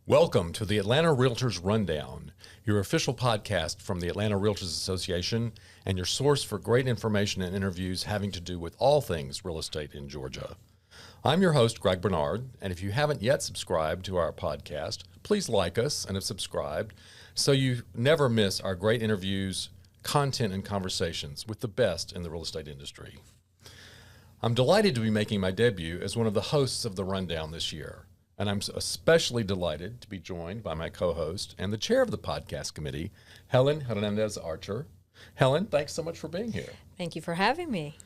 Welcome to the Atlanta REALTORS Rundown, your official podcast from the Atlanta REALTORS Association and your source for great information and interviews having to do with all things real estate in Georgia. I'm your host, Greg Barnard, and if you haven't yet subscribed to our podcast, please like us and have subscribed so you never miss our great interviews, content, and conversations with the best in the real estate industry. I'm delighted to be making my debut as one of the hosts of the Rundown this year. And I'm especially delighted to be joined by my co-host and the chair of the podcast committee, Helen Hernandez-Archer. Helen, thanks so much for being here. Thank you for having me.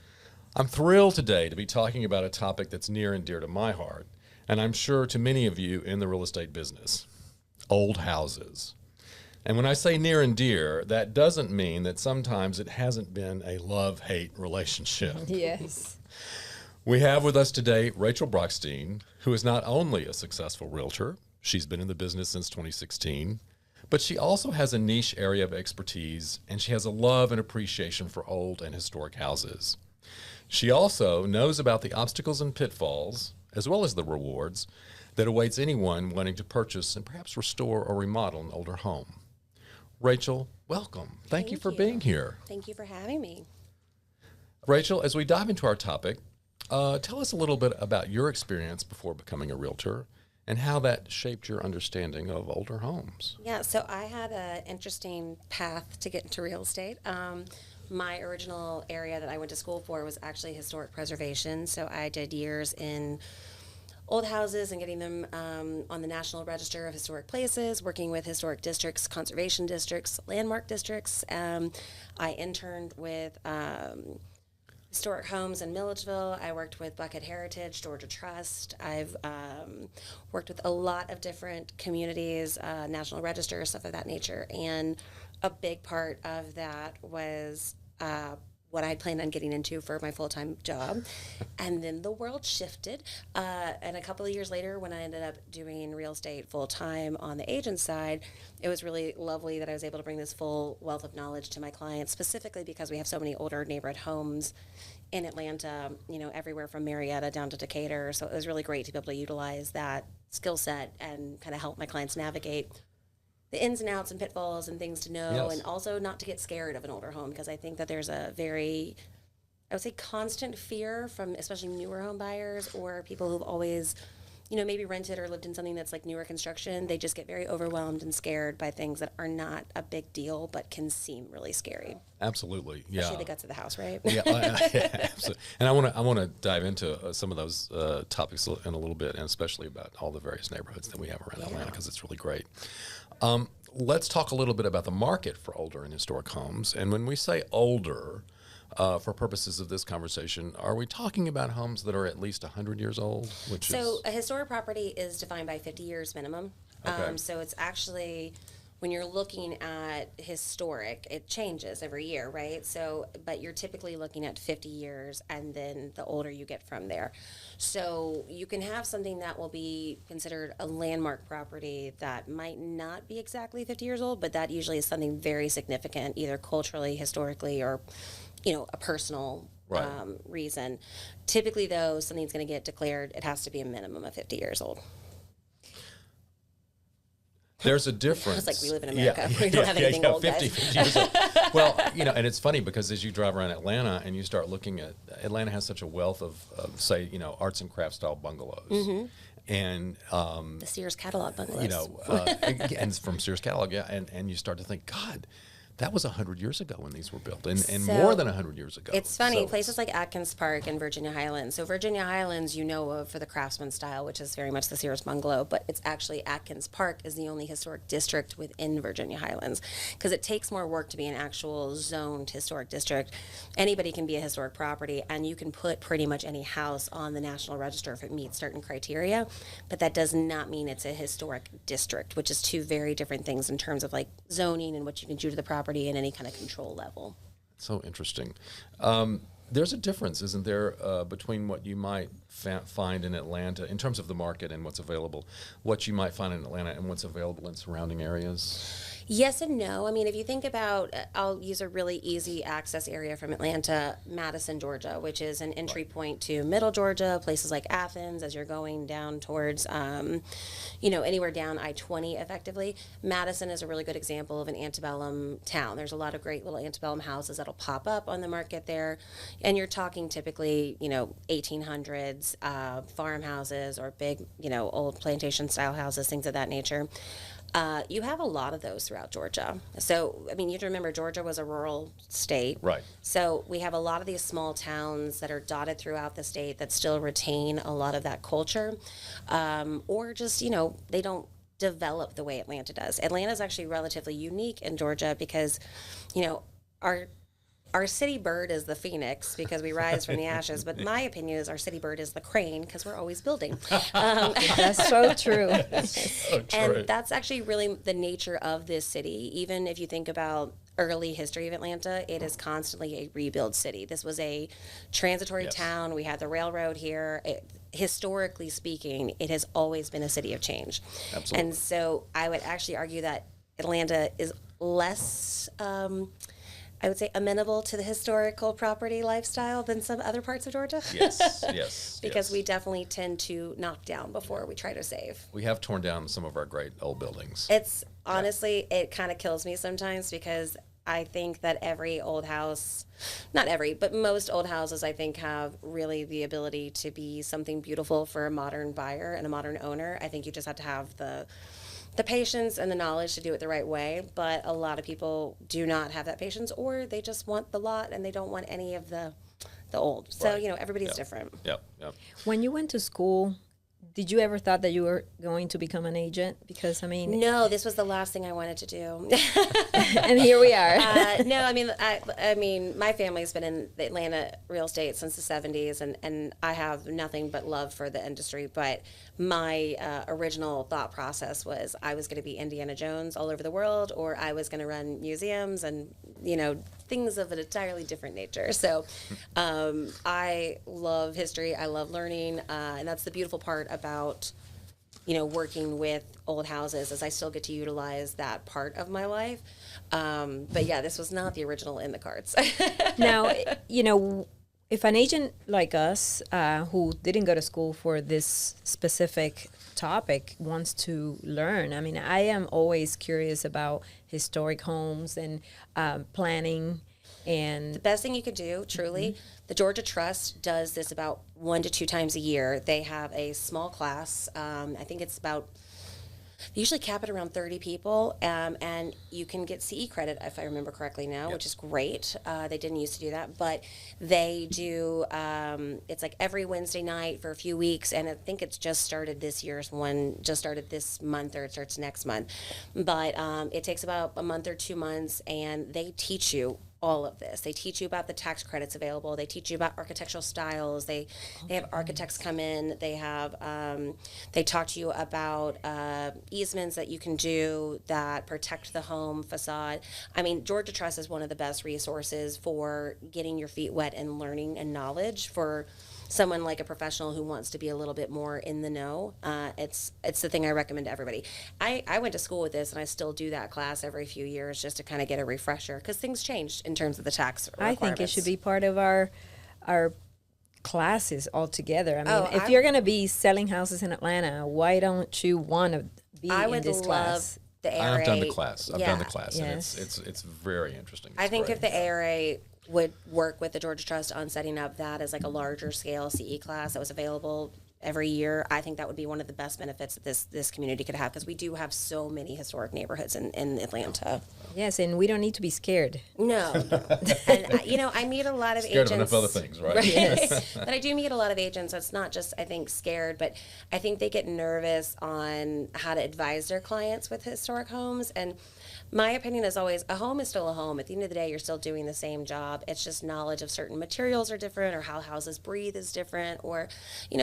I'm thrilled today to be talking about a topic that's near and dear to my heart, and I'm sure to many of you in the real estate business, old houses. And when I say near and dear, that doesn't mean that sometimes it hasn't been a love-hate relationship. Yes. We have with us today Rachael Brochstein, who is not only a successful realtor, she's been in the business since 2016, but she also has a niche area of expertise, and she has a love and appreciation for old and historic houses. She also knows about the obstacles and pitfalls, as well as the rewards, that awaits anyone wanting to purchase and perhaps restore or remodel an older home. Rachael, welcome. Thank you for being here. Thank you for having me. Rachael, as we dive into our topic, tell us a little bit about your experience before becoming a realtor and how that shaped your understanding of older homes. Yeah, so I had an interesting path to get into real estate. My original area that I went to school for was actually historic preservation. So I did years in old houses and getting them on the National Register of Historic Places, working with historic districts, conservation districts, landmark districts. I interned with historic homes in Milledgeville. I worked with Buckhead Heritage, Georgia Trust. I've worked with a lot of different communities, National Register, stuff of that nature. And a big part of that was what I had planned on getting into for my full-time job. And then the world shifted. And a couple of years later, when I ended up doing real estate full-time on the agent side, it was really lovely that I was able to bring this full wealth of knowledge to my clients, specifically because we have so many older neighborhood homes in Atlanta, you know, everywhere from Marietta down to Decatur. So it was really great to be able to utilize that skill set and kind of help my clients navigate the ins and outs and pitfalls and things to know, Yes. and also not to get scared of an older home, because I think that there's a very, I would say, constant fear from especially newer home buyers or people who've always, you know, maybe rented or lived in something that's like newer construction. They just get very overwhelmed and scared by things that are not a big deal but can seem really scary. Absolutely, yeah. Especially the guts of the house, right? Yeah, absolutely. And I want to dive into some of those topics in a little bit, and especially about all the various neighborhoods that we have around Atlanta, because it's really great. Let's talk a little bit about the market for older and historic homes. And when we say older, for purposes of this conversation, are we talking about homes that are at least 100 years old? So a historic property is defined by 50 years minimum. Okay. So it's actually, when you're looking at historic, it changes every year, right? So, but you're typically looking at 50 years, and then the older you get from there. So you can have something that will be considered a landmark property that might not be exactly 50 years old, but that usually is something very significant, either culturally, historically, or, you know, a personal reason. Typically, though, something's going to get declared, it has to be a minimum of 50 years old. There's a difference. It's like we live in America. We don't have anything old, 50 guys. years old. Well, you know, and it's funny because as you drive around Atlanta and you start looking at, Atlanta has such a wealth of say, you know, arts and crafts style bungalows. Mm-hmm. And the Sears catalog bungalows. you know, and from Sears catalog, yeah, and you start to think, God, that was 100 years ago when these were built, and So, more than 100 years ago. It's funny, So places like Atkins Park and Virginia Highlands. So Virginia Highlands, you know of for the craftsman style, which is very much the Sears bungalow, but it's actually Atkins Park is the only historic district within Virginia Highlands, because it takes more work to be an actual zoned historic district. Anybody can be a historic property, and you can put pretty much any house on the National Register if it meets certain criteria, but that does not mean it's a historic district, which is two very different things in terms of like zoning and what you can do to the property and any kind of control level. So interesting. There's a difference, isn't there, between what you might find in Atlanta in terms of the market and what's available, what you might find in Atlanta and what's available in surrounding areas? Yes and no. I mean, if you think about, I'll use a really easy access area from Atlanta, Madison, Georgia, which is an entry point to Middle Georgia, places like Athens, as you're going down towards, anywhere down I-20 effectively. Madison is a really good example of an antebellum town. There's a lot of great little antebellum houses that'll pop up on the market there. And you're talking typically, 1800s farmhouses or big, old plantation style houses, things of that nature. You have a lot of those throughout Georgia. So, I mean, you have to remember Georgia was a rural state. Right. So we have a lot of these small towns that are dotted throughout the state that still retain a lot of that culture. Or just, they don't develop the way Atlanta does. Atlanta is actually relatively unique in Georgia because, our city bird is the phoenix because we rise from the ashes, but my opinion is our city bird is the crane because we're always building. That's so true. So true. And that's actually really the nature of this city. Even if you think about early history of Atlanta, it is constantly a rebuild city. This was a transitory town. We had the railroad here. Historically speaking, it has always been a city of change. Absolutely. And so I would actually argue that Atlanta is less I would say amenable to the historical property lifestyle than some other parts of Georgia. Yes. Because we definitely tend to knock down before we try to save. We have torn down some of our great old buildings. It's honestly, it kind of kills me sometimes because I think that every old house, not every, but most old houses I think have really the ability to be something beautiful for a modern buyer and a modern owner. I think you just have to have the patience and the knowledge to do it the right way, but a lot of people do not have that patience, or they just want the lot and they don't want any of the old. So, Right. Everybody's different. Yep. When you went to school, did you ever thought that you were going to become an agent? Because, No, this was the last thing I wanted to do. and here we are. No, I mean, my family's been in the Atlanta real estate since the 70s, and I have nothing but love for the industry. But my original thought process was I was going to be Indiana Jones all over the world, or I was going to run museums and, things of an entirely different nature. So I love history. I love learning. And that's the beautiful part about working with old houses is I still get to utilize that part of my life. But yeah, this was not the original in the cards. Now, if an agent like us who didn't go to school for this specific topic wants to learn, I am always curious about historic homes and planning. And the best thing you could do, truly, the Georgia Trust does this about 1 to 2 times a year. They have a small class. I think it's about, they usually cap it around 30 people, and you can get CE credit, if I remember correctly now, which is great. They didn't used to do that, but they do, it's like every Wednesday night for a few weeks, and I think it's just started this year's one, just started this month, or it starts next month. But it takes about a month or 2 months, and they teach you all of this. They teach you about the tax credits available. They teach you about architectural styles. They have architects come in. They have they talk to you about easements that you can do that protect the home facade. Georgia Trust is one of the best resources for getting your feet wet and learning and knowledge for someone like a professional who wants to be a little bit more in the know. It's the thing I recommend to everybody. I went to school with this, and I still do that class every few years just to kind of get a refresher because things changed in terms of the tax requirements. I think it should be part of our classes altogether. If you're going to be selling houses in Atlanta, why don't you want to be in this class? The ARA. I've done the class. I've done the class, Yes. and it's very interesting. I think if the ARA would work with the Georgia Trust on setting up that as like a larger scale CE class that was available every year, I think that would be one of the best benefits that this community could have, because we do have so many historic neighborhoods in Atlanta. Yes, and we don't need to be scared. No. And I meet a lot of Scared agents. of enough other things, right? Yes. But I do meet a lot of agents that's not just, I think, scared, but I think they get nervous on how to advise their clients with historic homes. And my opinion is always, a home is still a home. At the end of the day, you're still doing the same job. It's just knowledge of certain materials are different, or how houses breathe is different, or,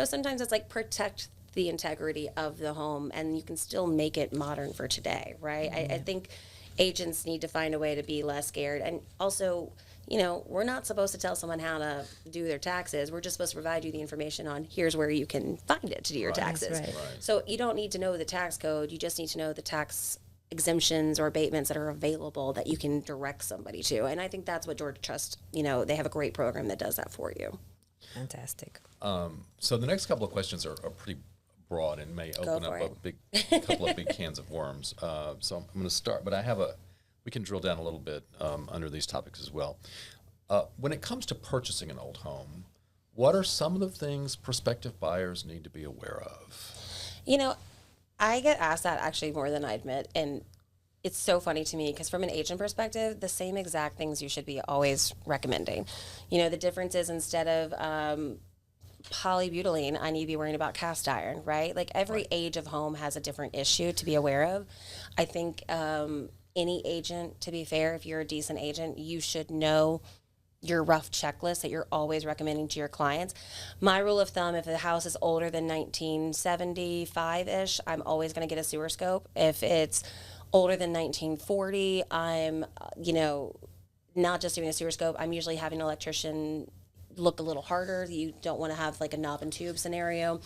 sometimes it's like protect the integrity of the home, and you can still make it modern for today, right? Mm-hmm. I think agents need to find a way to be less scared. And also, we're not supposed to tell someone how to do their taxes. We're just supposed to provide you the information on here's where you can find it to do your taxes. Right. So you don't need to know the tax code. You just need to know the tax exemptions or abatements that are available that you can direct somebody to. And I think that's what Georgia Trust, they have a great program that does that for you. Fantastic. So the next couple of questions are pretty broad and may open up a couple of big cans of worms. So I'm going to start, but we can drill down a little bit under these topics as well. When it comes to purchasing an old home, what are some of the things prospective buyers need to be aware of? I get asked that actually more than I admit, and it's so funny to me because from an agent perspective, the same exact things you should be always recommending. The difference is instead of polybutylene, I need to be worrying about cast iron, right? Like every age of home has a different issue to be aware of. I think any agent, to be fair, if you're a decent agent, you should know your rough checklist that you're always recommending to your clients. My rule of thumb, if the house is older than 1975-ish, I'm always going to get a sewer scope. If it's older than 1940, I'm, not just doing a sewer scope. I'm usually having an electrician look a little harder. You don't want to have like a knob and tube scenario.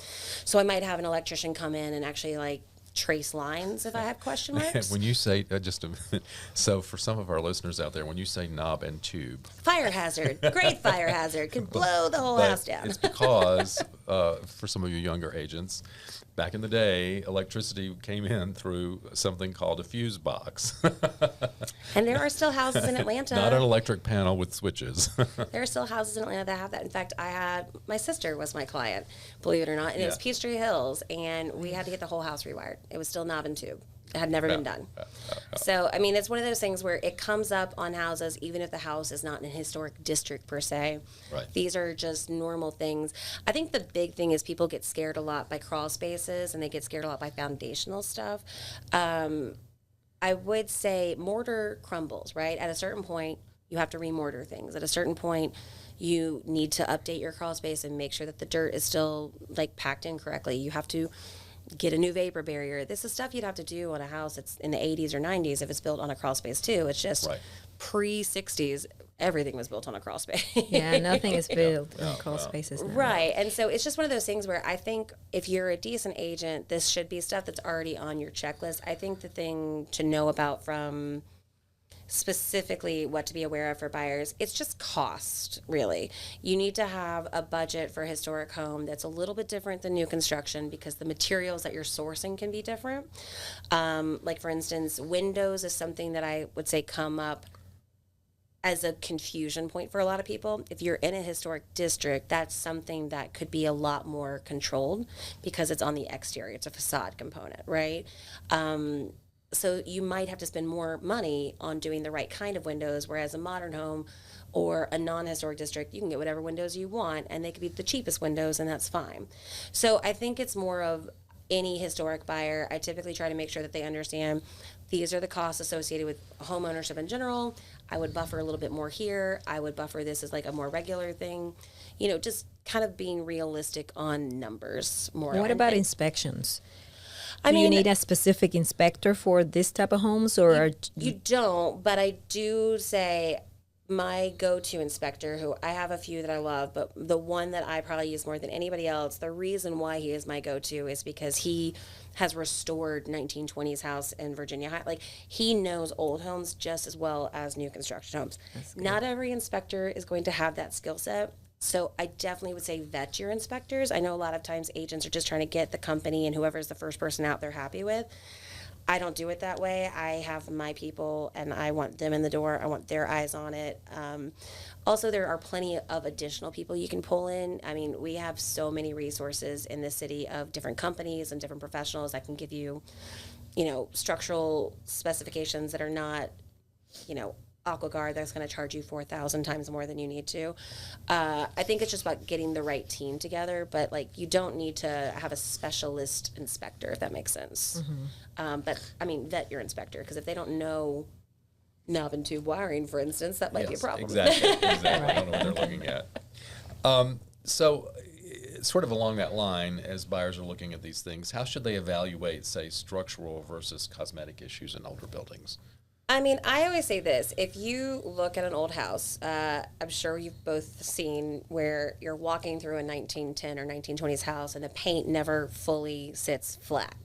So I might have an electrician come in and actually like trace lines if I have question marks. When you say, just a minute, so for some of our listeners out there, when you say knob and tube. Fire hazard, great fire hazard, could blow the whole house down. It's because, for some of you younger agents, back in the day, electricity came in through something called a fuse box. And there are still houses in Atlanta. Not an electric panel with switches. There are still houses in Atlanta that have that. In fact, my sister was my client, believe it or not, and it was Peachtree Hills, and we had to get the whole house rewired. It was still knob and tube. It had never been done. So, it's one of those things where it comes up on houses, even if the house is not in a historic district per se. Right. These are just normal things. I think the big thing is people get scared a lot by crawl spaces, and they get scared a lot by foundational stuff. I would say mortar crumbles, right? At a certain point, you have to remortar things. At a certain point, you need to update your crawl space and make sure that the dirt is still packed in correctly. You have to get a new vapor barrier. This is stuff you'd have to do on a house that's in the 80s or 90s if it's built on a crawl space too. It's just pre-60s, everything was built on a crawl space. Yeah, nothing is built on crawl spaces now. Right, and so it's just one of those things where I think if you're a decent agent, this should be stuff that's already on your checklist. I think the thing to know about from specifically what to be aware of for buyers, it's just cost, really. You need to have a budget for a historic home that's a little bit different than new construction because the materials that you're sourcing can be different. For instance, windows is something that I would say come up as a confusion point for a lot of people. If you're in a historic district, that's something that could be a lot more controlled because it's on the exterior. It's a facade component, right? So you might have to spend more money on doing the right kind of windows, whereas a modern home or a non-historic district, you can get whatever windows you want, and they could be the cheapest windows, and that's fine. So I think it's more of any historic buyer. I typically try to make sure that they understand these are the costs associated with home ownership in general. I would buffer a little bit more here. I would buffer this as a more regular thing. Just kind of being realistic on numbers more. What about inspections? Do you need a specific inspector for this type of homes, or you don't? But I do say my go-to inspector, who I have a few that I love, but the one that I probably use more than anybody else, the reason why he is my go-to is because he has restored 1920s house in Virginia High. He knows old homes just as well as new construction homes. Not every inspector is going to have that skill set. So I definitely would say vet your inspectors. I know a lot of times agents are just trying to get the company and whoever's the first person out they're happy with. I don't do it that way. I have my people and I want them in the door. I want their eyes on it. Also, there are plenty of additional people you can pull in. We have so many resources in the city of different companies and different professionals that can give you, structural specifications that are not, AquaGuard that's going to charge you 4,000 times more than you need to. I think it's just about getting the right team together, but you don't need to have a specialist inspector, if that makes sense. Mm-hmm. But vet your inspector, because if they don't know knob and tube wiring, for instance, that might be a problem. Exactly. I don't know what they're looking at. So sort of along that line, as buyers are looking at these things, how should they evaluate, say, structural versus cosmetic issues in older buildings? I always say this. If you look at an old house, I'm sure you've both seen where you're walking through a 1910 or 1920s house and the paint never fully sits flat,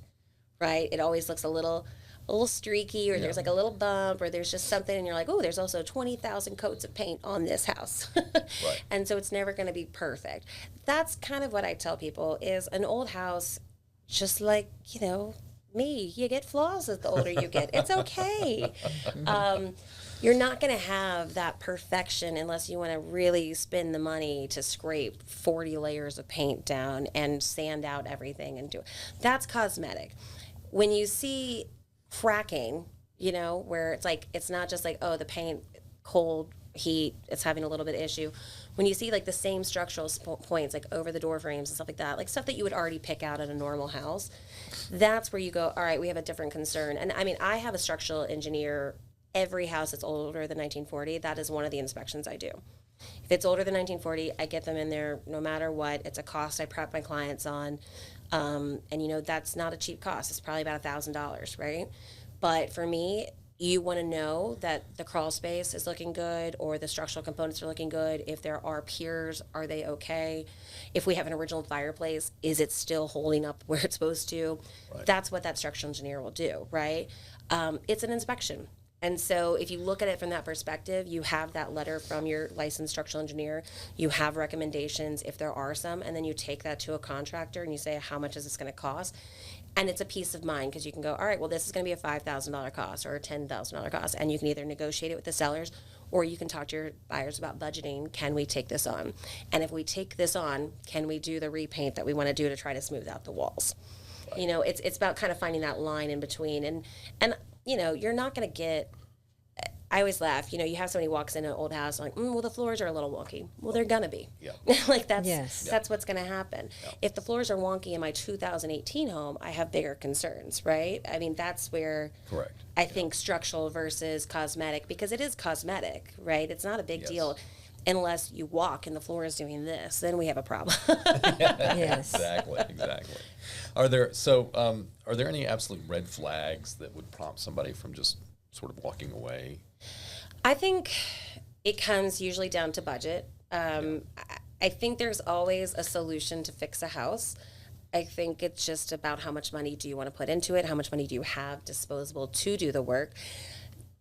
right? It always looks a little a little streaky, or there's like a little bump, or there's just something, and you're like, oh, there's also 20,000 coats of paint on this house. Right. And so it's never going to be perfect. That's kind of what I tell people is an old house, just like, you know, me, you get flaws as the older you get. It's okay. You're not going to have that perfection unless you want to really spend the money to scrape 40 layers of paint down and sand out everything and do it. That's cosmetic. When you see cracking, you know, where it's like, it's not just like, oh, the paint, cold, heat, it's having a little bit of issue. When you see like the same structural points, like over the door frames and stuff like that, like stuff that you would already pick out at a normal house, that's where you go, all right, we have a different concern. And I mean, I have a structural engineer. Every house that's older than 1940, that is one of the inspections I do. If it's older than 1940, I get them in there no matter what. It's a cost I prep my clients on. And, you know, that's not a cheap cost. It's probably about $1,000, right? But for me, you want to know that the crawl space is looking good or the structural components are looking good. If there are piers, are they okay? If we have an original fireplace, is it still holding up where it's supposed to? Right. That's what that structural engineer will do, right? It's an inspection. And so if you look at it from that perspective, you have that letter from your licensed structural engineer, you have recommendations if there are some, and then you take that to a contractor and you say, how much is this going to cost? And it's a peace of mind because you can go, all right, well, this is going to be a $5,000 cost or a $10,000 cost. And you can either negotiate it with the sellers or you can talk to your buyers about budgeting. Can we take this on? And if we take this on, can we do the repaint that we want to do to try to smooth out the walls? Right. You know, it's about kind of finding that line in between. And you know, you're not going to get, I always laugh, you know, you have somebody walks in an old house like, well, the floors are a little wonky. Well, they're going to be. Yeah. Like that's what's going to happen. Yeah. If the floors are wonky in my 2018 home, I have bigger concerns, right? I mean, that's where I think structural versus cosmetic, because it is cosmetic, right? It's not a big deal unless you walk and the floor is doing this, then we have a problem. Yes. Exactly. Are there any absolute red flags that would prompt somebody from just sort of walking away? I think it comes usually down to budget. I think there's always a solution to fix a house. I think it's just about how much money do you want to put into it, how much money do you have disposable to do the work.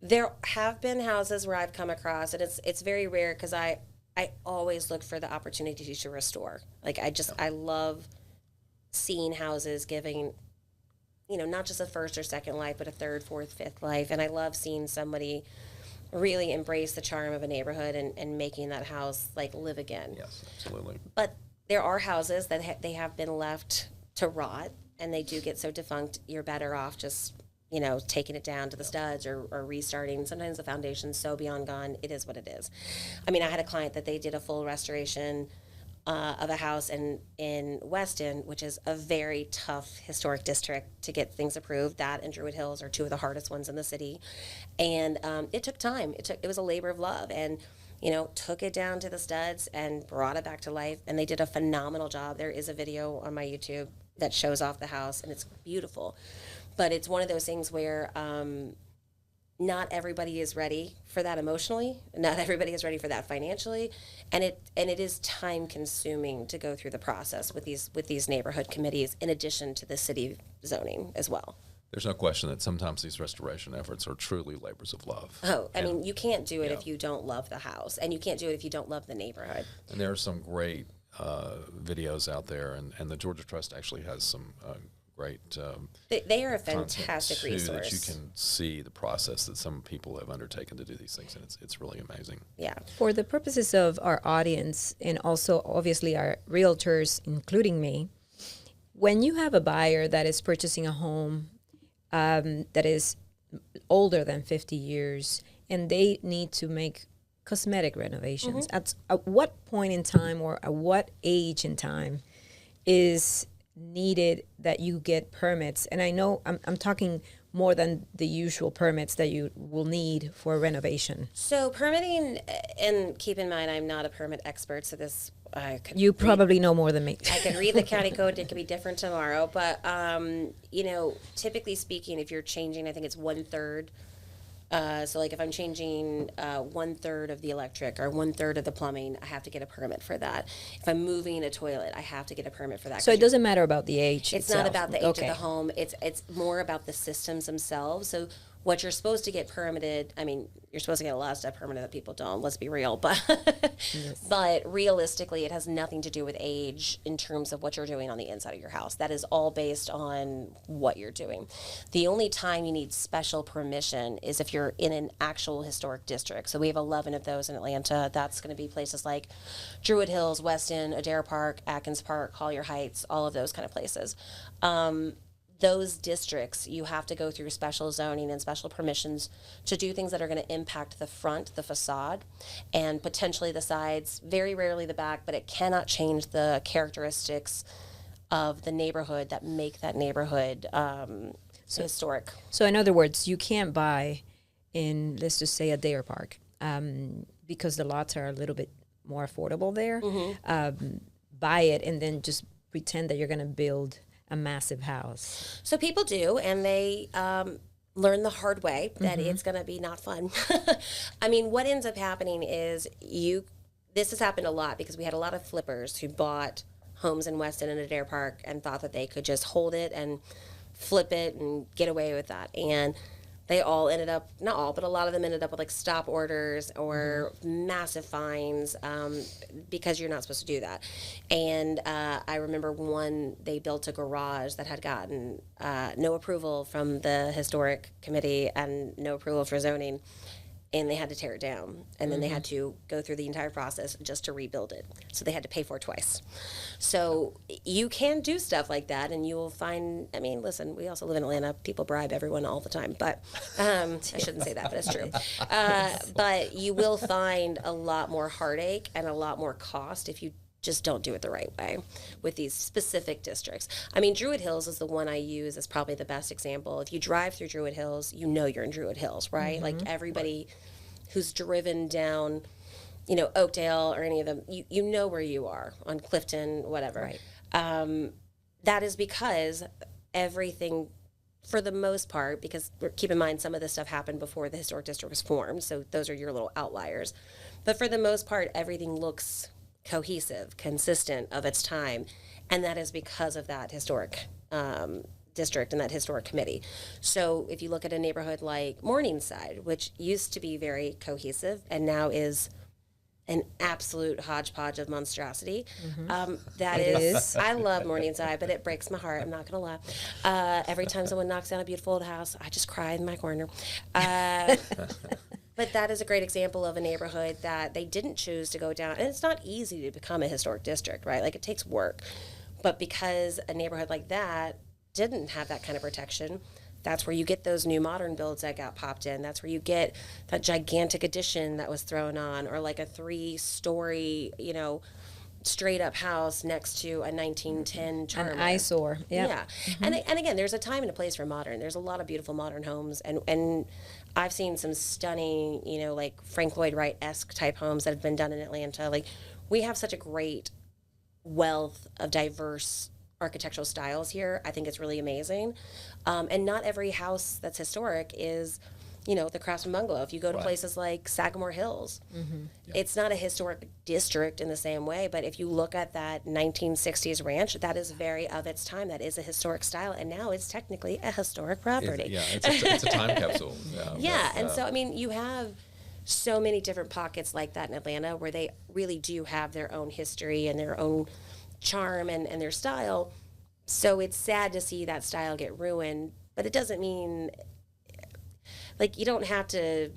There have been houses where I've come across, and it's very rare because I always look for the opportunity to restore. Like I love seeing houses giving, you know, not just a first or second life, but a third, fourth, fifth life. And I love seeing somebody really embrace the charm of a neighborhood and making that house like live again. Yes, absolutely. But there are houses that they have been left to rot, and they do get so defunct, you're better off just, you know, taking it down to the studs or restarting. Sometimes the foundation's so beyond gone, it is what it is. I mean, I had a client that they did a full restoration of a house in Weston, which is a very tough historic district to get things approved. That and Druid Hills are two of the hardest ones in the city. And it took time. It was a labor of love. And, you know, took it down to the studs and brought it back to life. And they did a phenomenal job. There is a video on my YouTube that shows off the house, and it's beautiful. But it's one of those things where not everybody is ready for that emotionally. Not everybody is ready for that financially, and it is time consuming to go through the process with these neighborhood committees, in addition to the city zoning as well. There's no question that sometimes these restoration efforts are truly labors of love. Oh, I mean, you can't do it if you don't love the house, and you can't do it if you don't love the neighborhood. And there are some great videos out there, and the Georgia Trust actually has some great they are a fantastic resource. That you can see the process that some people have undertaken to do these things, and it's really amazing. Yeah. For the purposes of our audience, and also obviously our realtors, including me, when you have a buyer that is purchasing a home that is older than 50 years, and they need to make cosmetic renovations, at what point in time or at what age in time is needed that you get permits? And I know I'm talking more than the usual permits that you will need for a renovation. So permitting, and keep in mind, I'm not a permit expert, so this you probably know more than me. I could read the county code. It could be different tomorrow, but you know, typically speaking, if you're changing, I think it's 1/3 So like if I'm changing 1/3 of the electric or 1/3 of the plumbing, I have to get a permit for that. If I'm moving a toilet, I have to get a permit for that. So it doesn't matter about the age. It's itself. not about the age of the home. It's more about the systems themselves. So what you're supposed to get permitted, I mean, you're supposed to get a lot of stuff permitted that people don't, let's be real, but but realistically it has nothing to do with age in terms of what you're doing on the inside of your house. That is all based on what you're doing. The only time you need special permission is if you're in an actual historic district. So we have 11 of those in Atlanta. That's going to be places like Druid Hills, Weston, Adair Park, Atkins Park, Collier Heights, all of those kind of places. Those districts, you have to go through special zoning and special permissions to do things that are going to impact the front, the facade, and potentially the sides, very rarely the back, but it cannot change the characteristics of the neighborhood that make that neighborhood historic. So in other words, you can't buy in, let's just say, Adair Park, because the lots are a little bit more affordable there. Buy it and then just pretend that you're going to build a massive house. So people do, and they learn the hard way that it's going to be not fun. I mean, what ends up happening is this has happened a lot because we had a lot of flippers who bought homes in Weston and Adair Park and thought that they could just hold it and flip it and get away with that. And they all ended up, not all, but a lot of them ended up with like stop orders or massive fines because you're not supposed to do that. And I remember they built a garage that had gotten no approval from the historic committee and no approval for zoning. And they had to tear it down. And then they had to go through the entire process just to rebuild it. So they had to pay for it twice. So you can do stuff like that, and you will find, I mean, listen, we also live in Atlanta. People bribe everyone all the time. But I shouldn't say that, but it's true. But you will find a lot more heartache and a lot more cost if you just don't do it the right way with these specific districts. I mean, Druid Hills is the one I use as probably the best example. If you drive through Druid Hills, you know you're in Druid Hills, right? Like everybody who's driven down, Oakdale or any of them, you know where you are on Clifton, whatever. Right. That is because everything, for the most part, because keep in mind some of this stuff happened before the historic district was formed, so those are your little outliers. But for the most part, everything looks cohesive, consistent of its time, and that is because of that historic district and that historic committee. So if you look at a neighborhood like Morningside, which used to be very cohesive and now is an absolute hodgepodge of monstrosity. That is, I love Morningside, but it breaks my heart. I'm not going to lie. Every time someone knocks down a beautiful old house, I just cry in my corner. But that is a great example of a neighborhood that they didn't choose to go down. And it's not easy to become a historic district, right? Like, it takes work. But because a neighborhood like that didn't have that kind of protection, that's where you get those new modern builds that got popped in. That's where you get that gigantic addition that was thrown on, or like a 3-story, straight up house next to a 1910 Charmer. An eyesore. Yeah. And again, there's a time and a place for modern. There's a lot of beautiful modern homes, and I've seen some stunning, like Frank Lloyd Wright-esque type homes that have been done in Atlanta. Like, we have such a great wealth of diverse architectural styles here. I think it's really amazing. And not every house that's historic is, the Craftsman Bungalow. If you go to places like Sagamore Hills, it's not a historic district in the same way, but if you look at that 1960s ranch, that is very of its time. That is a historic style, and now it's technically a historic property. It's a time capsule. And so, I mean, you have so many different pockets like that in Atlanta where they really do have their own history and their own charm and their style. So it's sad to see that style get ruined, but it doesn't mean, like, you don't have to,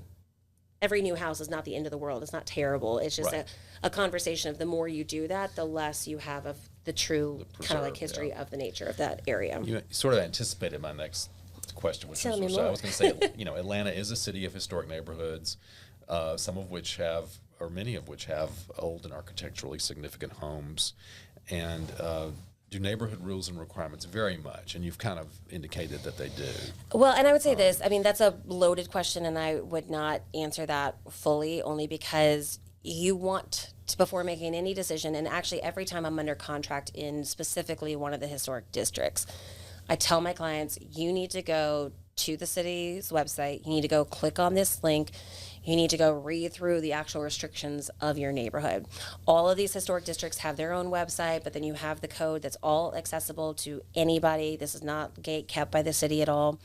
every new house is not the end of the world. It's not terrible. It's just a conversation of the more you do that, the less you have of the true kind of like history of the nature of that area. You sort of anticipated my next question, which Tell me was, more. I was going to say, Atlanta is a city of historic neighborhoods, some of which have, or many of which have, old and architecturally significant homes. And do neighborhood rules and requirements vary much? And you've kind of indicated that they do. Well, and I would say this, I mean, that's a loaded question, and I would not answer that fully, only because you want to, before making any decision, and actually every time I'm under contract in specifically one of the historic districts, I tell my clients, you need to go to the city's website. You need to go click on this link. You need to go read through the actual restrictions of your neighborhood. All of these historic districts have their own website, but then you have the code that's all accessible to anybody. This is not gate kept by the city at all.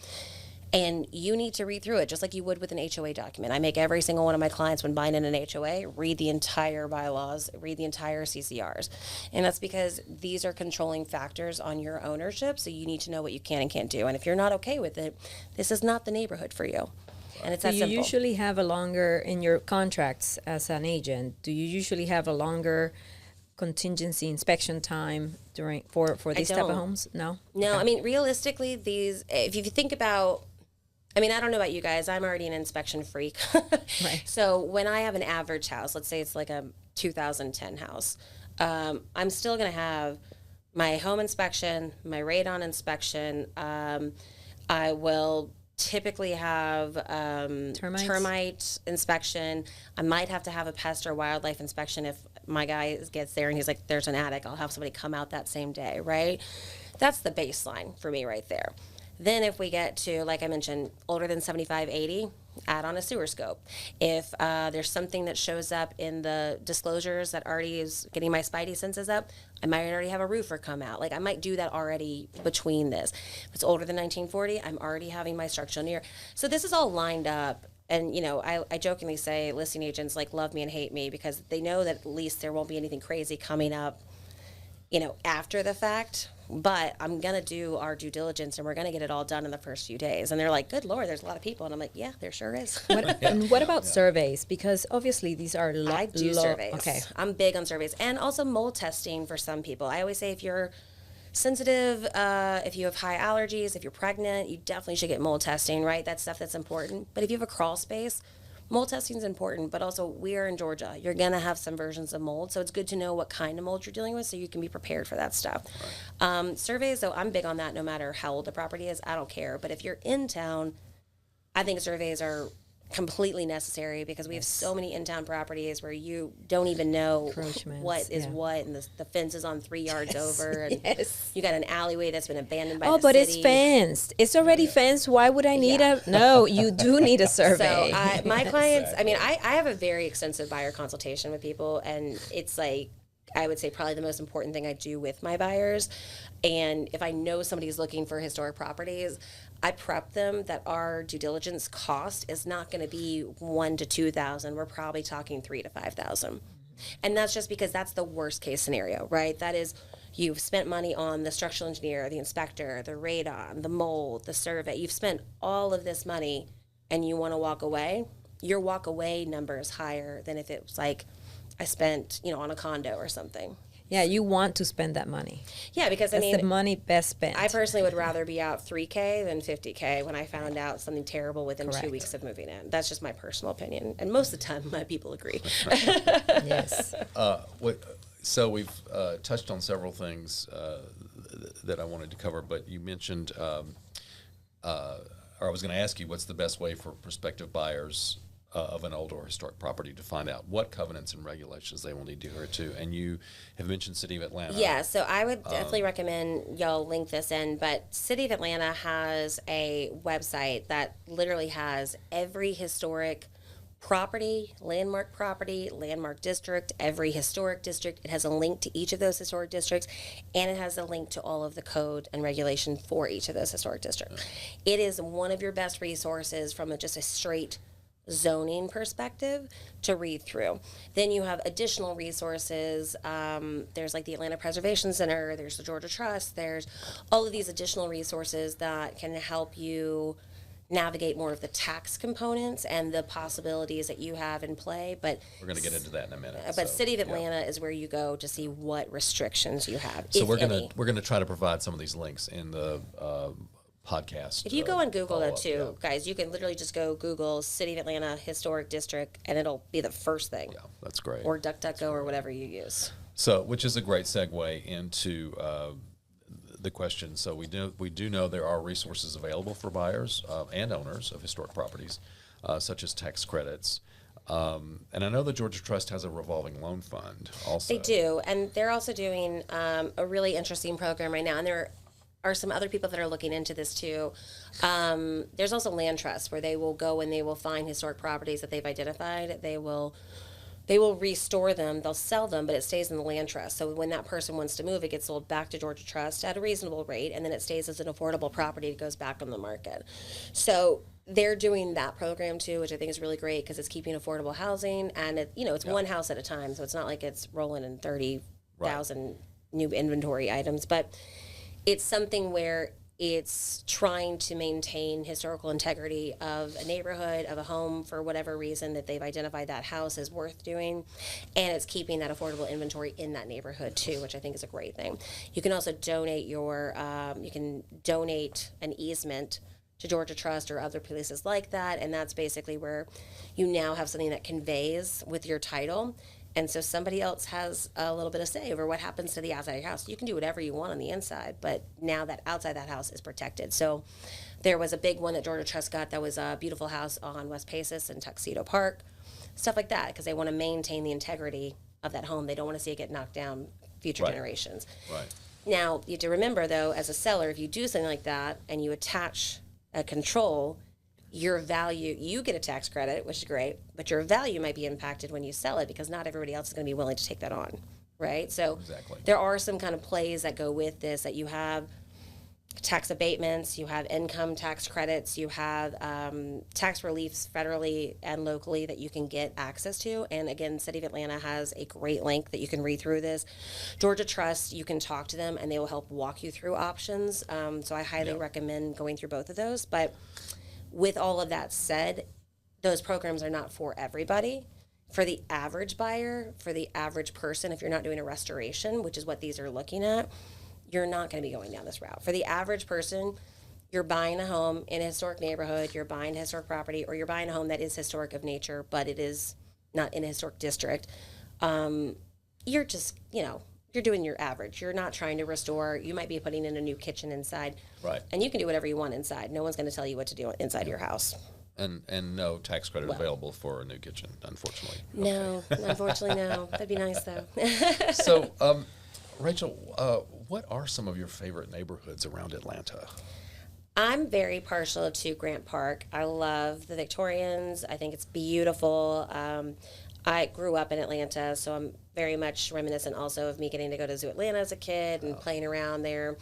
And you need to read through it just like you would with an HOA document. I make every single one of my clients, when buying in an HOA, read the entire bylaws, read the entire CCRs. And that's because these are controlling factors on your ownership, so you need to know what you can and can't do. And if you're not okay with it, this is not the neighborhood for you. And it's that simple. Do you usually have a longer, in your contracts as an agent, do you usually have a longer contingency inspection time for these type of homes? No? No, okay. I mean, realistically, these, if you think about, I mean, I don't know about you guys. I'm already an inspection freak. Right. So when I have an average house, let's say it's like a 2010 house, I'm still going to have my home inspection, my radon inspection. I will typically have termite inspection. I might have to have a pest or wildlife inspection if my guy gets there and he's like, there's an attic. I'll have somebody come out that same day, right? That's the baseline for me right there. Then if we get to, like I mentioned, older than 75, 80, add on a sewer scope. If there's something that shows up in the disclosures that already is getting my spidey senses up, I might already have a roofer come out. Like, I might do that already between this. If it's older than 1940, I'm already having my structural engineer. So this is all lined up. And, you know, I jokingly say listing agents, like, love me and hate me, because they know that at least there won't be anything crazy coming up, you know, after the fact. But I'm going to do our due diligence, and we're going to get it all done in the first few days. And they're like, good Lord, there's a lot of people. And I'm like, yeah, there sure is. And what about surveys? Because obviously these are I do surveys. Okay. I'm big on surveys. And also mold testing for some people. I always say if you're sensitive, if you have high allergies, if you're pregnant, you definitely should get mold testing, right? That's stuff that's important. But if you have a crawl space, mold testing is important, but also we are in Georgia. You're going to have some versions of mold, so it's good to know what kind of mold you're dealing with so you can be prepared for that stuff. Right. Surveys, though, I'm big on that no matter how old the property is. I don't care. But if you're in town, I think surveys are completely necessary, because we have so many in-town properties where you don't even know what is what, and the fence is on 3 yards over, and you got an alleyway that's been abandoned by the city. Oh, but it's fenced. It's already fenced. Why would I need No, you do need a survey. So my clients, I mean, I have a very extensive buyer consultation with people, and it's like, I would say probably the most important thing I do with my buyers. And if I know somebody's looking for historic properties, I prep them that our due diligence cost is not going to be $1,000 to $2,000. We're probably talking $3,000 to $5,000, and that's just because that's the worst case scenario, right? That is, you've spent money on the structural engineer, the inspector, the radon, the mold, the survey. You've spent all of this money, and you want to walk away. Your walk away number is higher than if it was like I spent, you know, on a condo or something. Yeah, you want to spend that money. Yeah, because that's the money best spent. I personally would rather be out $3,000 than $50,000 when I found out something terrible within 2 weeks of moving in. That's just my personal opinion, and most of the time, my people agree. Yes. So we've touched on several things that I wanted to cover, but you mentioned, or I was going to ask you, what's the best way for prospective buyers of an old or historic property to find out what covenants and regulations they will need to adhere to? And you have mentioned City of Atlanta. Yeah, so I would definitely recommend y'all link this in, but City of Atlanta has a website that literally has every historic property, landmark district, every historic district. It has a link to each of those historic districts, and it has a link to all of the code and regulation for each of those historic districts. It is one of your best resources from just a straight zoning perspective to read through. Then you have additional resources. There's like the Atlanta Preservation Center, there's the Georgia Trust, there's all of these additional resources that can help you navigate more of the tax components and the possibilities that you have in play. But we're going to get into that in a minute. But City of Atlanta is where you go to see what restrictions you have. So we're going to try to provide some of these links in the podcast. If you go on Google though too, guys, you can literally just go Google City of Atlanta Historic District, and it'll be the first thing. Yeah, that's great. Or DuckDuckGo or whatever you use. So, which is a great segue into the question. So we do know there are resources available for buyers and owners of historic properties, such as tax credits. And I know the Georgia Trust has a revolving loan fund also. They do, and they're also doing a really interesting program right now, and they're are some other people that are looking into this too. There's also land trusts where they will go and they will find historic properties that they've identified. They will restore them, they'll sell them, but it stays in the land trust. So when that person wants to move, it gets sold back to Georgia Trust at a reasonable rate, and then it stays as an affordable property. It goes back on the market. So they're doing that program too, which I think is really great because it's keeping affordable housing, and it's one house at a time, so it's not like it's rolling in 30,000 new inventory items, but it's something where it's trying to maintain historical integrity of a neighborhood, of a home, for whatever reason that they've identified that house is worth doing, and it's keeping that affordable inventory in that neighborhood too, which I think is a great thing. You can also donate an easement to Georgia Trust or other places like that, and that's basically where you now have something that conveys with your title. And so somebody else has a little bit of say over what happens to the outside of your house. You can do whatever you want on the inside, but now that outside that house is protected. So there was a big one that Georgia Trust got that was a beautiful house on West Paces in Tuxedo Park, stuff like that, because they want to maintain the integrity of that home. They don't want to see it get knocked down future generations. Right. Now, you have to remember, though, as a seller, if you do something like that and you attach a control, your value, you get a tax credit, which is great, but your value might be impacted when you sell it because not everybody else is going to be willing to take that on, right? So there are some kind of plays that go with this, that you have tax abatements, you have income tax credits, you have tax reliefs federally and locally that you can get access to. And again, City of Atlanta has a great link that you can read through this. Georgia Trust, you can talk to them and they will help walk you through options. So I highly recommend going through both of those. But with all of that said, those programs are not for everybody. For the average buyer, for the average person, if you're not doing a restoration, which is what these are looking at, you're not going to be going down this route. For the average person, you're buying a home in a historic neighborhood, you're buying a historic property, or you're buying a home that is historic of nature, but it is not in a historic district. You're just, you're doing your average. You're not trying to restore. You might be putting in a new kitchen inside. Right. And you can do whatever you want inside. No one's going to tell you what to do inside your house. And no tax credit available for a new kitchen, unfortunately. No, unfortunately, no. That'd be nice, though. So, Rachel, what are some of your favorite neighborhoods around Atlanta? I'm very partial to Grant Park. I love the Victorians. I think it's beautiful. I grew up in Atlanta, so I'm very much reminiscent also of me getting to go to Zoo Atlanta as a kid and playing around there.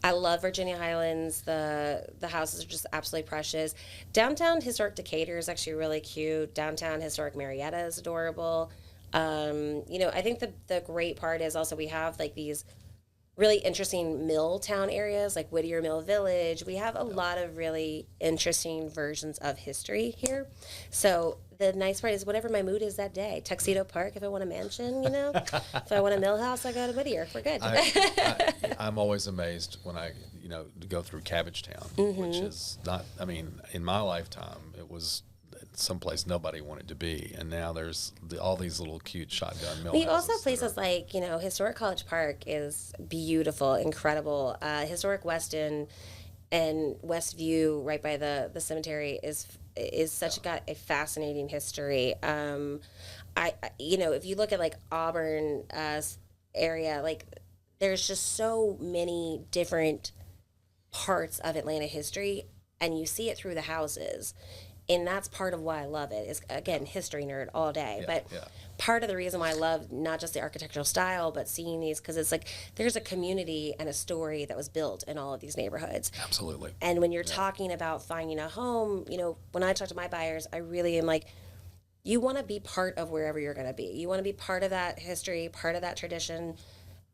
I love Virginia Highlands. The houses are just absolutely precious. Downtown Historic Decatur is actually really cute. Downtown Historic Marietta is adorable. I think the great part is also we have like these really interesting mill town areas like Whittier Mill Village. We have a lot of really interesting versions of history here. So the nice part is whatever my mood is that day. Tuxedo Park if I want a mansion, If I want a mill house, I go to Whittier. We're good. I'm always amazed when I, go through Cabbagetown, which is not, in my lifetime, it was someplace nobody wanted to be, and now there's all these little cute shotgun mill houses. We also have places like, Historic College Park is beautiful, incredible. Historic Weston and Westview, right by the cemetery, is got a fascinating history. If you look at like Auburn area, like there's just so many different parts of Atlanta history, and you see it through the houses. And that's part of why I love it. Is again, history nerd all day. Part of the reason why I love not just the architectural style, but seeing these, because it's like there's a community and a story that was built in all of these neighborhoods. Absolutely. And when you're talking about finding a home, when I talk to my buyers, I really am like, you want to be part of wherever you're going to be. You want to be part of that history, part of that tradition,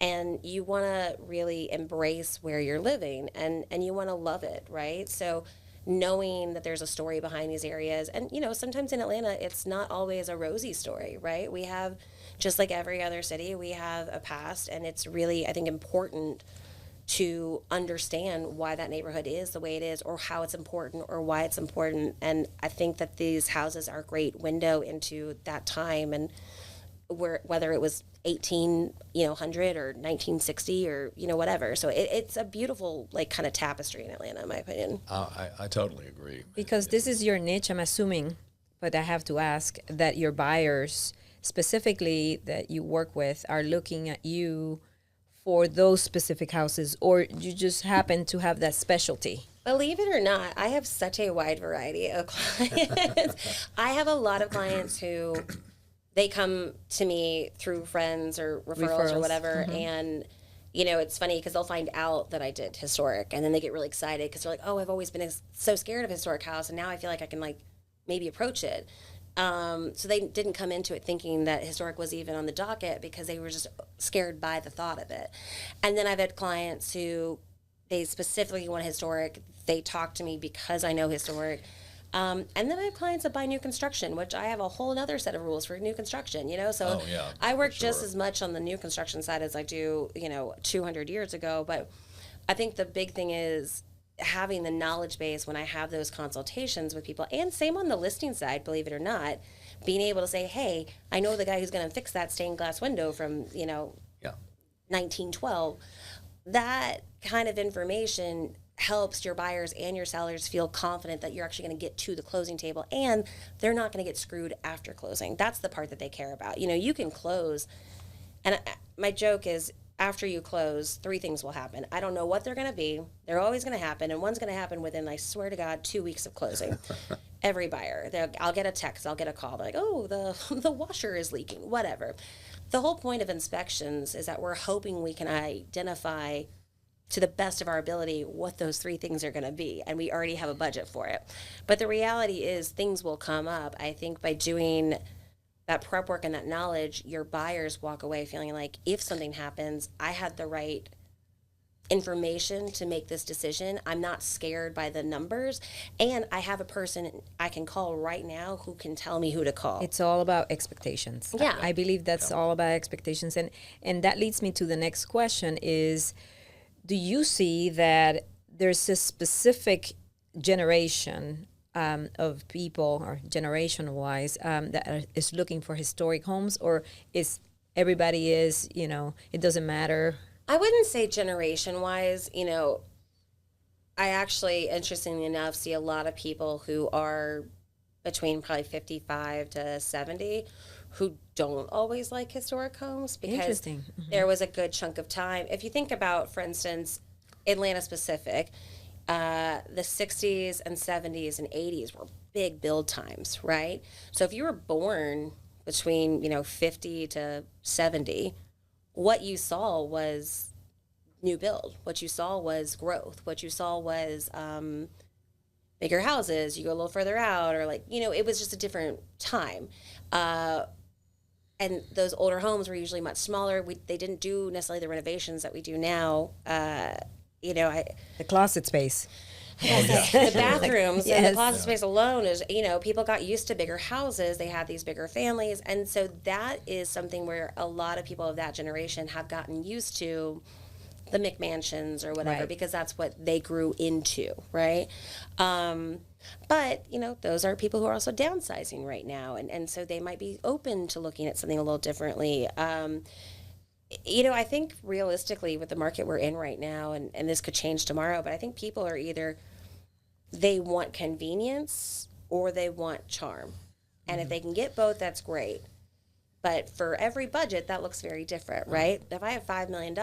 and you want to really embrace where you're living, and you want to love it, right? So knowing that there's a story behind these areas. And, sometimes in Atlanta, it's not always a rosy story, right? We have, just like every other city, we have a past, and it's really, I think, important to understand why that neighborhood is the way it is, or how it's important, or why it's important. And I think that these houses are a great window into that time, and whether it was 1800 or 1960 or whatever. So it's a beautiful kind of tapestry in Atlanta, in my opinion. I totally agree. Because this is your niche, I'm assuming, but I have to ask that your buyers specifically that you work with are looking at you for those specific houses, or you just happen to have that specialty? Believe it or not, I have such a wide variety of clients. I have a lot of clients who they come to me through friends or referrals or whatever, and you know, it's funny because they'll find out that I did historic, and then they get really excited because they're like, "Oh, I've always been so scared of historic house, and now I feel like I can like maybe approach it." So they didn't come into it thinking that historic was even on the docket because they were just scared by the thought of it. And then I've had clients who they specifically want historic. They talk to me because I know historic. And then I have clients that buy new construction, which I have a whole other set of rules for new construction, you know? So I work just as much on the new construction side as I do, you know, 200 years ago. But I think the big thing is having the knowledge base when I have those consultations with people, and same on the listing side, believe it or not, being able to say, hey, I know the guy who's going to fix that stained glass window from, you know, 1912. That kind of information helps your buyers and your sellers feel confident that you're actually going to get to the closing table, and they're not going to get screwed after closing. That's the part that they care about. You know, you can close, and my joke is, after you close, 3 things will happen. I don't know what they're going to be. They're always going to happen, and one's going to happen within, I swear to God, 2 weeks of closing. Every buyer, I'll get a text, I'll get a call. They're like, oh, the washer is leaking, whatever. The whole point of inspections is that we're hoping we can identify to the best of our ability what those 3 things are going to be, and we already have a budget for it. But the reality is things will come up. I think by doing that prep work and that knowledge, your buyers walk away feeling like if something happens, I had the right information to make this decision. I'm not scared by the numbers, and I have a person I can call right now who can tell me who to call. It's all about expectations. Yeah. I believe that's all about expectations. And that leads me to the next question is, do you see that there's a specific generation of people, or generation-wise, that is looking for historic homes, or is everybody is, you know, it doesn't matter? I wouldn't say generation-wise. You know, I actually, interestingly enough, see a lot of people who are between probably 55 to 70 who don't always like historic homes, because there was a good chunk of time. If you think about, for instance, Atlanta specific, the 60s and 70s and 80s were big build times, right? So if you were born between, you know, 50 to 70, what you saw was new build. What you saw was growth. What you saw was bigger houses. You go a little further out, or like, you know, it was just a different time. And those older homes were usually much smaller. They didn't do necessarily the renovations that we do now. You know, the closet space. The bathrooms and the closet space alone is, you know, people got used to bigger houses. They had these bigger families. And so that is something where a lot of people of that generation have gotten used to the McMansions or whatever, because that's what they grew into, right? But, you know, those are people who are also downsizing right now. And so they might be open to looking at something a little differently. You know, I think realistically with the market we're in right now, and this could change tomorrow, but I think people are either, they want convenience or they want charm. And if they can get both, that's great. But for every budget, that looks very different, right? If I have $5 million,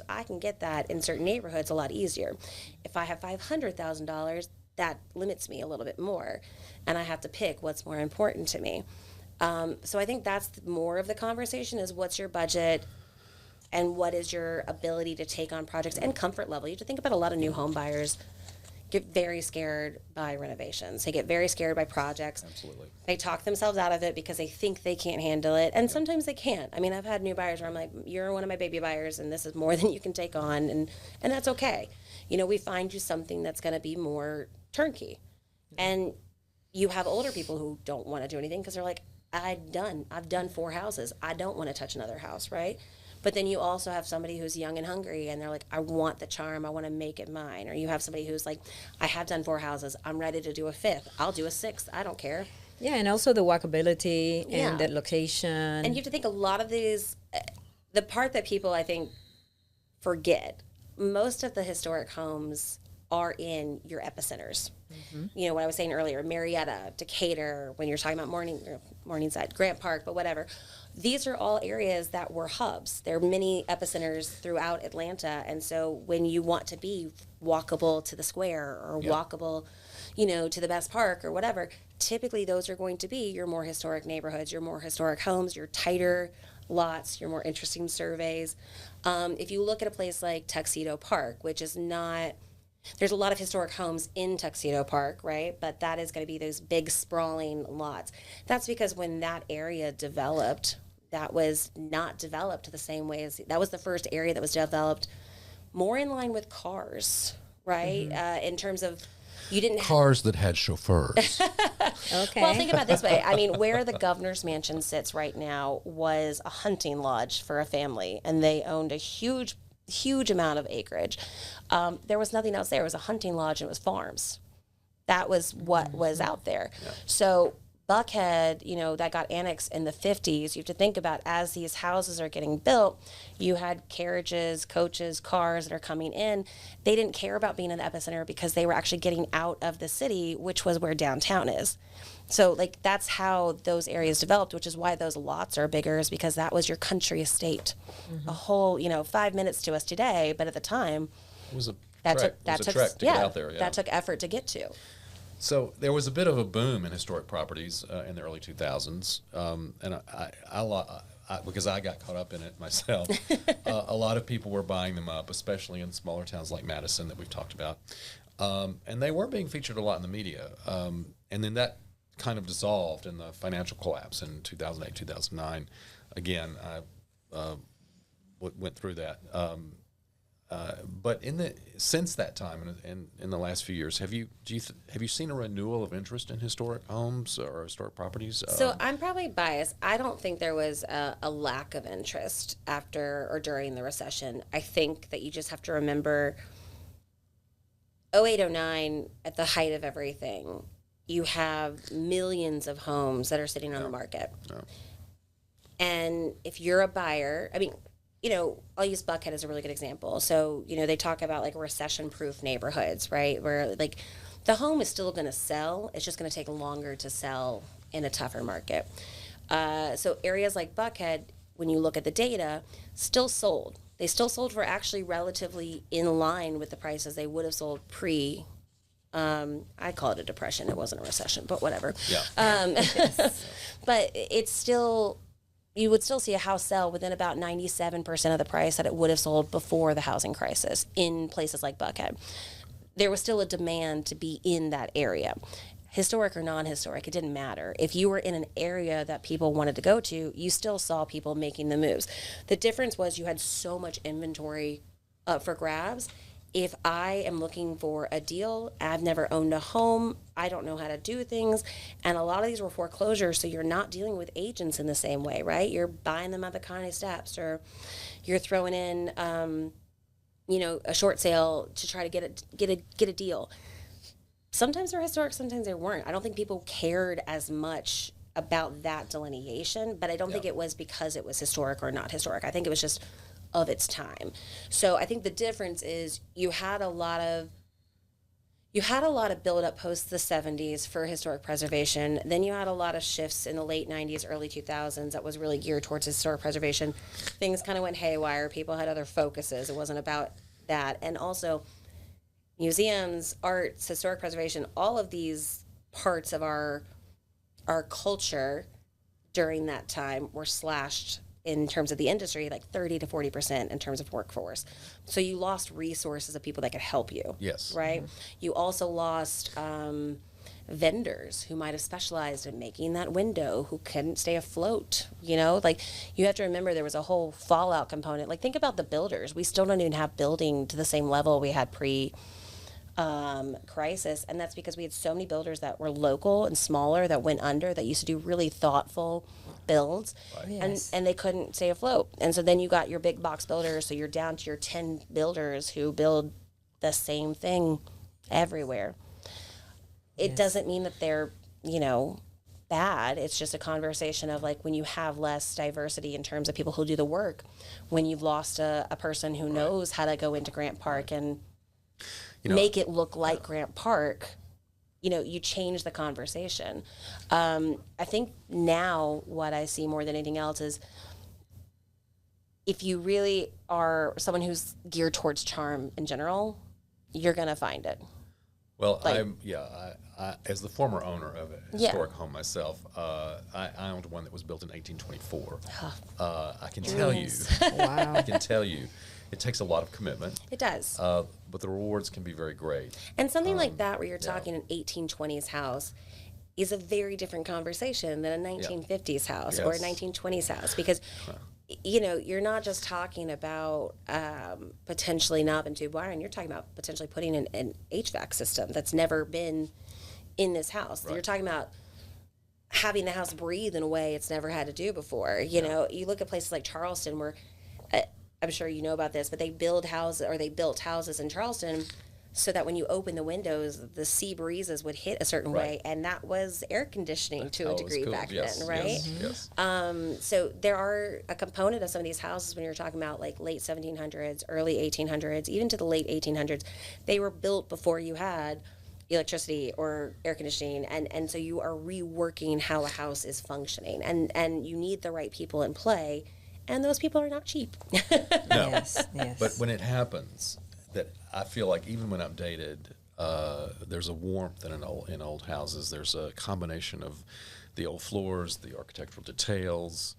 I can get that in certain neighborhoods a lot easier. If I have $500,000, that limits me a little bit more. And I have to pick what's more important to me. So I think that's more of the conversation, is what's your budget and what is your ability to take on projects and comfort level. You have to think about a lot of new home buyers get very scared by renovations. They get very scared by projects. Absolutely. They talk themselves out of it because they think they can't handle it. And sometimes they can't. I mean, I've had new buyers where I'm like, you're one of my baby buyers and this is more than you can take on. And that's okay. You know, we find you something that's going to be more turnkey. And you have older people who don't want to do anything because they're like, I've done 4 houses. I don't want to touch another house, right? But then you also have somebody who's young and hungry and they're like, I want the charm. I want to make it mine. Or you have somebody who's like, I have done 4 houses. I'm ready to do a 5th. I'll do a 6th. I don't care. Yeah, and also the walkability and the location. And you have to think a lot of these, the part that people, I think, forget, most of the historic homes are in your epicenters. You know, what I was saying earlier, Marietta, Decatur, when you're talking about Morningside, Grant Park, but whatever. These are all areas that were hubs. There are many epicenters throughout Atlanta. And so when you want to be walkable to the square or walkable, you know, to the best park or whatever, typically those are going to be your more historic neighborhoods, your more historic homes, your tighter lots, your more interesting surveys. If you look at a place like Tuxedo Park, which is not... There's a lot of historic homes in Tuxedo Park, right? But that is going to be those big sprawling lots. That's because when that area developed, that was not developed the same way as... That was the first area that was developed more in line with cars, right? In terms of... You didn't Cars that had chauffeurs. Okay. Well, think about it this way. I mean, where the governor's mansion sits right now was a hunting lodge for a family, and they owned a huge amount of acreage. There was nothing else there. It was a hunting lodge and it was farms. That was what was out there. Yeah. So Buckhead, you know, that got annexed in the 50s. You have to think about, as these houses are getting built, you had carriages, coaches, cars that are coming in. They didn't care about being in the epicenter because they were actually getting out of the city, which was where downtown is. So, like, that's how those areas developed, which is why those lots are bigger, is because that was your country estate. A whole, you know, 5 minutes to us today, but at the time, It was a that trek. took that It was took a trek to get out there. Yeah. that took effort to get to. So there was a bit of a boom in historic properties in the early 2000s, and because I got caught up in it myself, a lot of people were buying them up, especially in smaller towns like Madison that we've talked about, and they were being featured a lot in the media, and then that kind of dissolved in the financial collapse in 2008, 2009. Again, I went through that. But since that time and in the last few years, have you seen a renewal of interest in historic homes or historic properties? So I'm probably biased. I don't think there was a lack of interest after or during the recession. I think that you just have to remember 08, 09, at the height of everything, you have millions of homes that are sitting on the market. Yeah. And if you're a buyer, I mean, you know, I'll use Buckhead as a really good example. So, you know, they talk about like recession-proof neighborhoods, right? Where like the home is still going to sell. It's just going to take longer to sell in a tougher market. So areas like Buckhead, when you look at the data, still sold. They still sold for actually relatively in line with the prices they would have sold pre. I call it a depression. It wasn't a recession, but whatever. Yeah. But it's still... You would still see a house sell within about 97% of the price that it would have sold before the housing crisis in places like Buckhead. There was still a demand to be in that area. Historic or non-historic, it didn't matter. If you were in an area that people wanted to go to, you still saw people making the moves. The difference was you had so much inventory up for grabs. If I am looking for a deal, I've never owned a home, I don't know how to do things, and a lot of these were foreclosures, so you're not dealing with agents in the same way, right? You're buying them at the county steps, or you're throwing in, you know, a short sale to try to get a deal. Sometimes they're historic, sometimes they weren't. I don't think people cared as much about that delineation, but I don't think it was because it was historic or not historic. I think it was just of its time. So I think the difference is you had a lot of build up post the 70s for historic preservation. Then you had a lot of shifts in the late 90s, early 2000s that was really geared towards historic preservation. Things kind of went haywire. People had other focuses. It wasn't about that. And also museums, arts, historic preservation, all of these parts of our culture during that time were slashed in terms of the industry, like 30 to 40% in terms of workforce. So you lost resources of people that could help you. Yes. Right? You also lost vendors who might have specialized in making that window, who couldn't stay afloat. You know, like, you have to remember there was a whole fallout component. Like, think about the builders. We still don't even have building to the same level we had crisis, and that's because we had so many builders that were local and smaller that went under, that used to do really thoughtful builds, and they couldn't stay afloat. And so then you got your big box builders, so you're down to your 10 builders who build the same thing everywhere. It doesn't mean that they're, you know, bad. It's just a conversation of, like, when you have less diversity in terms of people who do the work, when you've lost a person who knows how to go into Grant Park and make it look like Grant Park, you change the conversation. I think now what I see more than anything else is if you really are someone who's geared towards charm in general, you're going to find it. Well, I as the former owner of a historic home myself, I owned one that was built in 1824. I can tell you, Wow. I can tell you, it takes a lot of commitment. It does. But the rewards can be very great. And something like that where you're talking an 1820s house is a very different conversation than a 1950s house or a 1920s house because, you're not just talking about potentially knob and tube wiring. You're talking about potentially putting in an HVAC system that's never been in this house. Right. You're talking about having the house breathe in a way it's never had to do before. You look at places like Charleston where I'm sure you know about this, but they built houses in Charleston so that when you open the windows, the sea breezes would hit a certain way, and that was air conditioning to a degree back then, right? Yes. So there are a component of some of these houses when you're talking about like late 1700s, early 1800s, even to the late 1800s, they were built before you had electricity or air conditioning, and so you are reworking how a house is functioning, and you need the right people in play, and those people are not cheap. No. Yes. But when it happens, that I feel like even when I'm dated, there's a warmth in old houses. There's a combination of the old floors, the architectural details.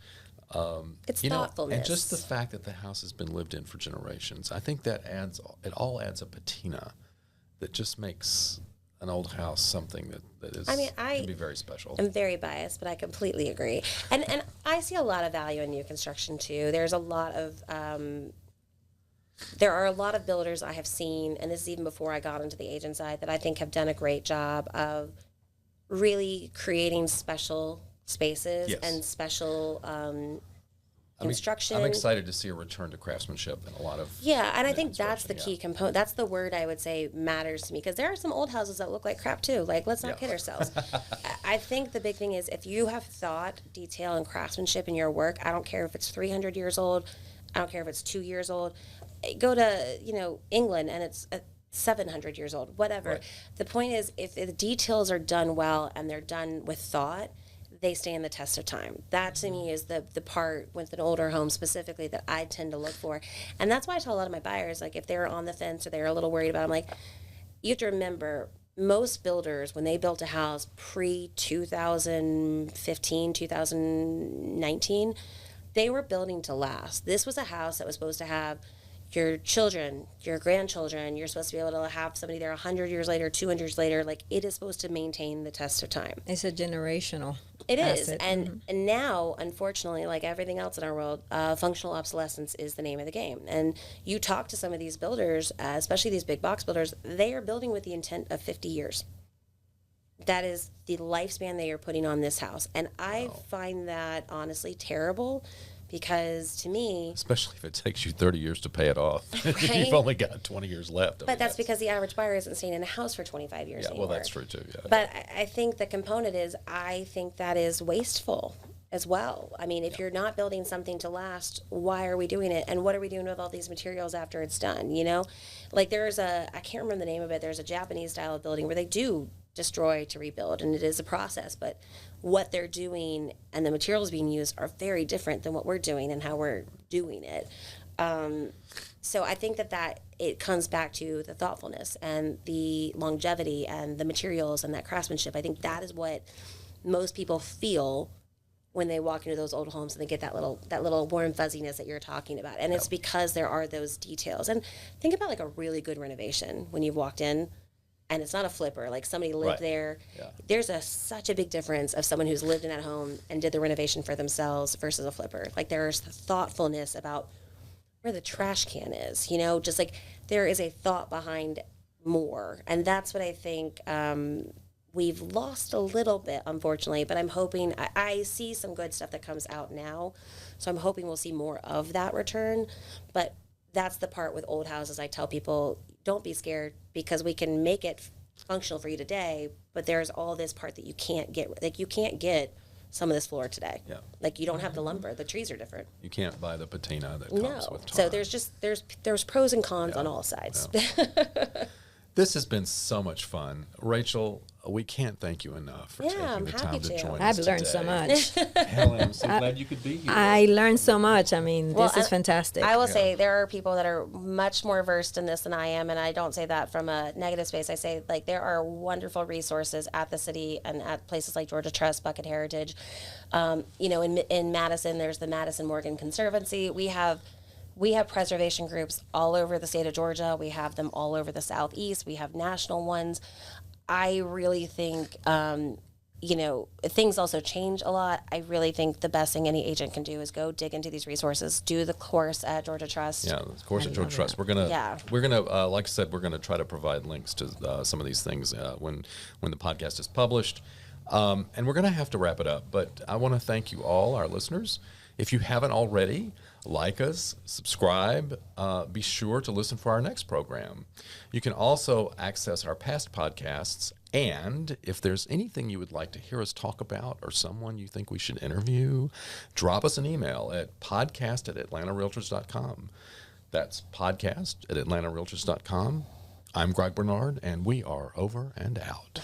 It's thoughtfulness. And just the fact that the house has been lived in for generations. I think that all adds a patina that just makes an old house something that is can be very special. I'm very biased, but I completely agree. And I see a lot of value in new construction too. There are a lot of builders I have seen, and this is even before I got into the agent side, that I think have done a great job of really creating special spaces and special construction. I'm excited to see a return to craftsmanship in a lot of and I think that's the key component. That's the word I would say matters to me, because there are some old houses that look like crap too. Like, let's not kid ourselves. I think the big thing is if you have thought, detail, and craftsmanship in your work, I don't care if it's 300 years old, I don't care if it's 2 years old. Go to England and it's 700 years old, whatever. Right. The point is, if the details are done well and they're done with thought, they stand the test of time. That to me is the part with an older home specifically that I tend to look for. And that's why I tell a lot of my buyers, like if they're on the fence or they're a little worried about it, I'm like, you have to remember, most builders, when they built a house pre-2015, 2019, they were building to last. This was a house that was supposed to have your children, your grandchildren. You're supposed to be able to have somebody there 100 years later, 200 years later. Like, it is supposed to maintain the test of time. It's a generational It is. asset. And now, unfortunately, like everything else in our world, functional obsolescence is the name of the game. And you talk to some of these builders, especially these big box builders, they are building with the intent of 50 years. That is the lifespan they are putting on this house. And I find that honestly terrible, because to me... Especially if it takes you 30 years to pay it off. Right? You've only got 20 years left. But that's because the average buyer isn't staying in a house for 25 years anymore. Well, that's true too, yeah. But I think the component is, I think that is wasteful as well. I mean, if you're not building something to last, why are we doing it? And what are we doing with all these materials after it's done, Like I can't remember the name of it, there's a Japanese style of building where they do destroy to rebuild, and it is a process, but what they're doing and the materials being used are very different than what we're doing and how we're doing it. So I think that it comes back to the thoughtfulness and the longevity and the materials and that craftsmanship. I think that is what most people feel when they walk into those old homes and they get that little warm fuzziness that you're talking about. And it's because there are those details. And think about like a really good renovation when you've walked in and it's not a flipper, like somebody lived there. Yeah. There's such a big difference of someone who's lived in that home and did the renovation for themselves versus a flipper. Like, there's the thoughtfulness about where the trash can is, just like there is a thought behind more. And that's what I think we've lost a little bit, unfortunately, but I'm hoping, I see some good stuff that comes out now, so I'm hoping we'll see more of that return. But that's the part with old houses I tell people, don't be scared, because we can make it functional for you today, but there's all this part that you can't get. Like, you can't get some of this floor today. Yeah. Like, you don't have the lumber. The trees are different. You can't buy the patina that comes with time. So there's pros and cons on all sides. Yeah. This has been so much fun. Rachel, we can't thank you enough for Yeah, taking I'm the happy time to to. join I've us learned so today. much. Helen, I'm so glad you could be here. I learned so much. I mean, Well, this is fantastic. I will say there are people that are much more versed in this than I am, and I don't say that from a negative space. I say like there are wonderful resources at the city and at places like Georgia Trust, Bucket Heritage. In Madison, there's the Madison Morgan Conservancy. We have preservation groups all over the state of Georgia. We have them all over the Southeast. We have national ones. I really think, things also change a lot. I really think the best thing any agent can do is go dig into these resources, do the course at Georgia Trust. Yeah, of course, at Georgia Trust. We're gonna, like I said, we're gonna try to provide links to some of these things when the podcast is published, and we're gonna have to wrap it up. But I want to thank you all, our listeners. If you haven't already, like us, subscribe, be sure to listen for our next program. You can also access our past podcasts, and if there's anything you would like to hear us talk about or someone you think we should interview, drop us an email at podcast@atlantarealtors.com. That's podcast@atlantarealtors.com. I'm Greg Barnard, and we are over and out.